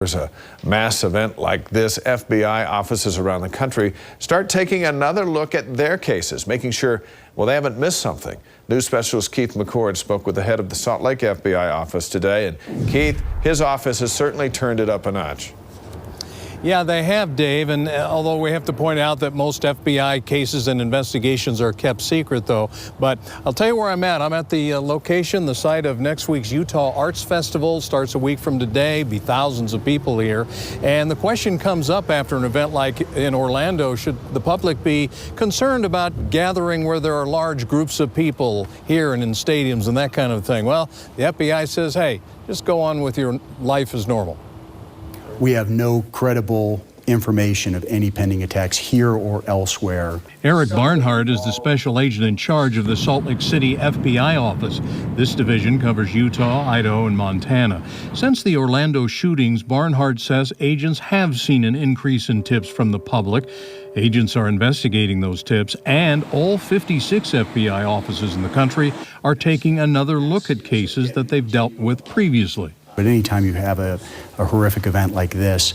There's a mass event like this, FBI offices around the country start taking another look at their cases, making sure, well, they haven't missed something. News specialist Keith McCord spoke with the head of the Salt Lake FBI office today. And Keith, his office has certainly turned it up a notch. Yeah, they have, Dave, and although we have to point out that most FBI cases and investigations are kept secret, though. But I'll tell you where I'm at. I'm at the location, the site of next week's Utah Arts Festival. Starts a week from today, be thousands of people here. And the question comes up after an event like in Orlando, should the public be concerned about gathering where there are large groups of people here and in stadiums and that kind of thing? Well, the FBI says, hey, just go on with your life as normal. We have no credible information of any pending attacks here or elsewhere. Eric Barnhart is the special agent in charge of the Salt Lake City FBI office. This division covers Utah, Idaho, and Montana. Since the Orlando shootings, Barnhart says agents have seen an increase in tips from the public. Agents are investigating those tips, and all 56 FBI offices in the country are taking another look at cases that they've dealt with previously. But anytime you have a horrific event like this,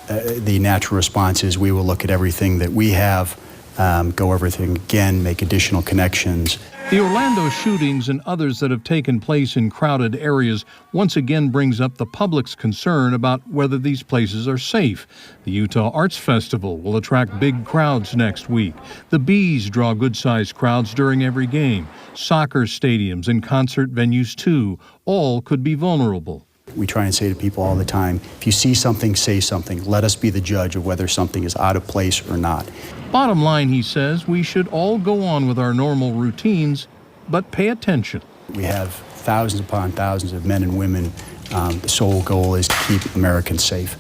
the natural response is we will look at everything that we have, go everything again, make additional connections. The Orlando shootings and others that have taken place in crowded areas once again brings up the public's concern about whether these places are safe. The Utah Arts Festival will attract big crowds next week. The Bees draw good-sized crowds during every game. Soccer stadiums and concert venues, too, all could be vulnerable. We try and say to people all the time, if you see something, say something. Let us be the judge of whether something is out of place or not. Bottom line, he says, we should all go on with our normal routines, but pay attention. We have thousands upon thousands of men and women. The sole goal is to keep Americans safe.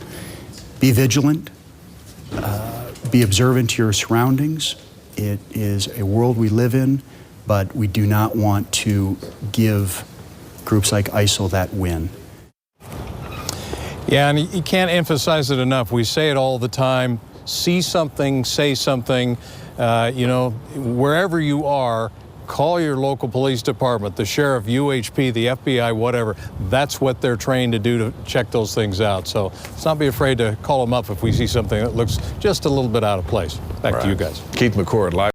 Be vigilant. Be observant to your surroundings. It is a world we live in, but we do not want to give groups like ISIL that win. Yeah, and you can't emphasize it enough. We say it all the time. See something, say something. Wherever you are, call your local police department, the sheriff, UHP, the FBI, whatever. That's what they're trained to do, to check those things out. So let's not be afraid to call them up if we see something that looks just a little bit out of place. Back to you guys. Keith McCord, live.